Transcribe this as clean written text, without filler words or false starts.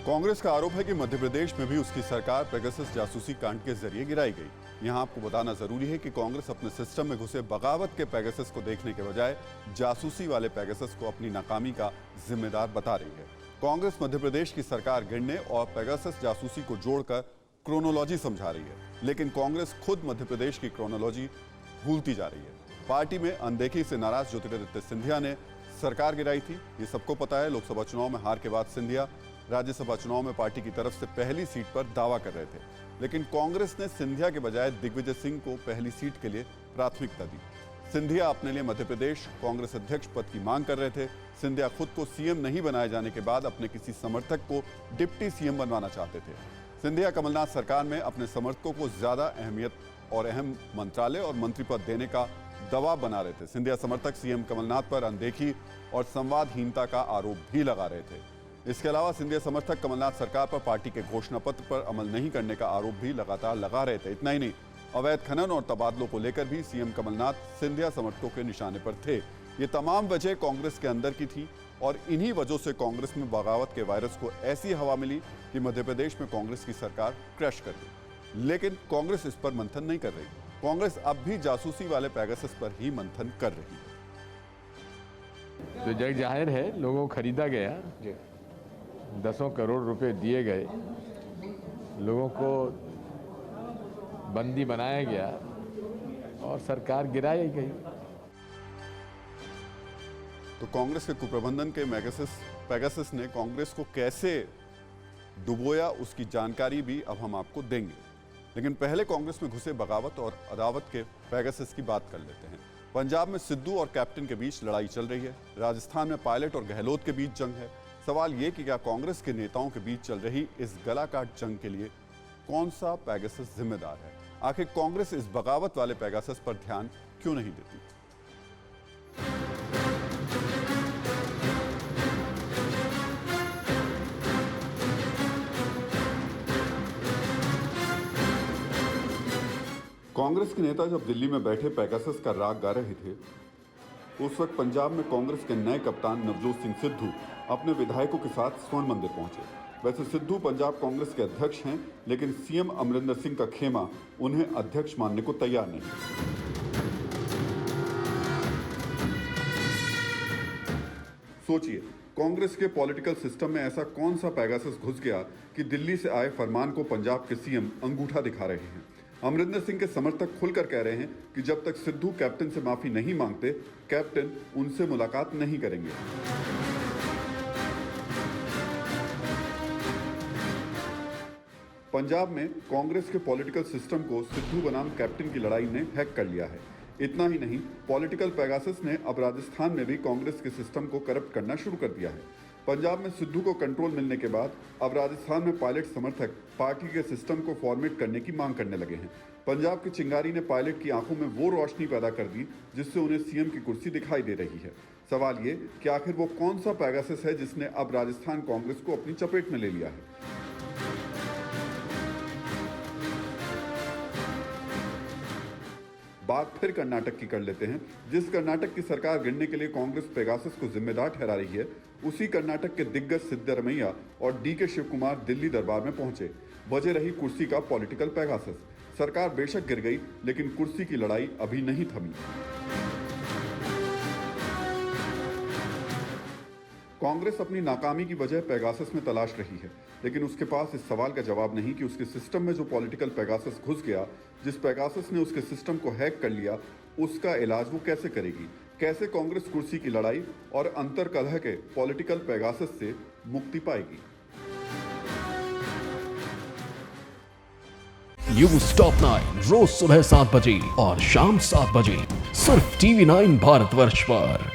कांग्रेस का आरोप है कि मध्य प्रदेश में भी उसकी सरकार पेगासस जासूसी कांड के जरिए गिराई गई। यहां आपको बताना जरूरी है कि कांग्रेस अपने सिस्टम में घुसे बगावत के पेगासस को देखने के बजाय जासूसी वाले पेगासस को अपनी नाकामी का जिम्मेदार बता रही है। कांग्रेस मध्य प्रदेश की सरकार गिरने और पेगासस जासूसी को जोड़कर क्रोनोलॉजी समझा रही है, लेकिन कांग्रेस खुद मध्य प्रदेश की क्रोनोलॉजी भूलती जा रही है। पार्टी में अनदेखी से नाराज ज्योतिरादित्य सिंधिया ने सरकार गिराई थी, ये सबको पता है। लोकसभा चुनाव में हार के बाद सिंधिया राज्यसभा चुनाव में पार्टी की तरफ से पहली सीट पर दावा कर रहे थे, लेकिन कांग्रेस ने सिंधिया के बजाय दिग्विजय सिंह को पहली सीट के लिए प्राथमिकता दी। सिंधिया अपने लिए मध्य प्रदेश कांग्रेस अध्यक्ष पद की मांग कर रहे थे। सिंधिया खुद को सीएम नहीं बनाए जाने के बाद अपने किसी समर्थक को डिप्टी सीएम बनवाना चाहते थे। सिंधिया कमलनाथ सरकार में अपने समर्थकों को ज्यादा अहमियत और अहम मंत्रालय और मंत्री पद देने का दबाव बना रहे थे। सिंधिया समर्थक सीएम कमलनाथ पर अनदेखी और संवादहीनता का आरोप भी लगा रहे थे। इसके अलावा सिंधिया समर्थक कमलनाथ सरकार पर पार्टी के घोषणा पत्र पर अमल नहीं करने का आरोप भी लगातार लगा रहे थे। इतना ही नहीं, अवैध खनन और तबादलों को लेकर भी सीएम कमलनाथ सिंधिया समर्थकों के निशाने पर थे। ये तमाम वजह कांग्रेस के अंदर की थी और इन्हीं वजहों से कांग्रेस में बगावत के वायरस को ऐसी हवा मिली कि मध्य प्रदेश में कांग्रेस की सरकार क्रैश कर गई। लेकिन कांग्रेस इस पर मंथन नहीं कर रही। कांग्रेस अब भी जासूसी वाले पेगासस पर ही मंथन कर रही है। तो जग जाहिर है, लोगों को खरीदा गया, दसों करोड़ रुपए दिए गए, लोगों को बंदी बनाया गया और सरकार गिराई गई। तो कांग्रेस के कुप्रबंधन के पेगासस ने कांग्रेस को कैसे डुबोया, उसकी जानकारी भी अब हम आपको देंगे। लेकिन पहले कांग्रेस में घुसे बगावत और अदावत के पेगासस की बात कर लेते हैं। पंजाब में सिद्धू और कैप्टन के बीच लड़ाई चल रही है। राजस्थान में पायलट और गहलोत के बीच जंग है। सवाल ये कि क्या कांग्रेस के नेताओं के बीच चल रही इस गलाकाट जंग के लिए कौन सा पेगासस जिम्मेदार है? आखिर कांग्रेस इस बगावत वाले पेगासस पर ध्यान क्यों नहीं देती? कांग्रेस के नेता जब दिल्ली में बैठे पेगासस का राग गा रहे थे, उस वक्त पंजाब में कांग्रेस के नए कप्तान नवजोत सिंह सिद्धू अपने विधायकों के साथ स्वर्ण मंदिर पहुंचे। वैसे सिद्धू पंजाब कांग्रेस के अध्यक्ष हैं, लेकिन सीएम अमरिंदर सिंह का खेमा उन्हें अध्यक्ष मानने को तैयार नहीं। सोचिए, कांग्रेस के पॉलिटिकल सिस्टम में ऐसा कौन सा पेगासस घुस गया कि दिल्ली से आए फरमान को पंजाब के सीएम अंगूठा दिखा रहे हैं। अमरिंदर सिंह के समर्थक खुलकर कह रहे हैं कि जब तक सिद्धू कैप्टन से माफी नहीं मांगते, कैप्टन उनसे मुलाकात नहीं करेंगे। पंजाब में कांग्रेस के पॉलिटिकल सिस्टम को सिद्धू बनाम कैप्टन की लड़ाई ने हैक कर लिया है। इतना ही नहीं, पॉलिटिकल पेगासस ने अब राजस्थान में भी कांग्रेस के सिस्टम को करप्ट करना शुरू कर दिया है। पंजाब में सिद्धू को कंट्रोल मिलने के बाद अब राजस्थान में पायलट समर्थक पार्टी के सिस्टम को फॉर्मेट करने की मांग करने लगे हैं। पंजाब की चिंगारी ने पायलट की आंखों में वो रोशनी पैदा कर दी जिससे उन्हें सीएम की कुर्सी दिखाई दे रही है। सवाल ये कि आखिर वो कौन सा पेगासस है जिसने अब राजस्थान कांग्रेस को अपनी चपेट में ले लिया है? बात फिर कर्नाटक की कर लेते हैं। जिस कर्नाटक की सरकार गिरने के लिए कांग्रेस पेगासस को जिम्मेदार ठहरा रही है, उसी कर्नाटक के दिग्गज सिद्धरमैया और डीके शिव कुमार दिल्ली दरबार में पहुंचे। बजे रही कुर्सी का पॉलिटिकल पेगासस। सरकार बेशक गिर गई, लेकिन कुर्सी की लड़ाई अभी नहीं थमी। कांग्रेस अपनी नाकामी की वजह पेगासस में तलाश रही है, लेकिन उसके पास इस सवाल का जवाब नहीं कि उसके सिस्टम में जो पॉलिटिकल पेगासस घुस गया, जिस पेगासस ने उसके सिस्टम को हैक कर लिया, उसका इलाज वो कैसे करेगी? कैसे कांग्रेस कुर्सी की लड़ाई और अंतर्कलह के पॉलिटिकल पेगासस से मुक्ति पाएगी? न्यूज़ टॉप 9 रोज सुबह 7 बजे और शाम 7 बजे सिर्फ TV9 भारतवर्ष पर।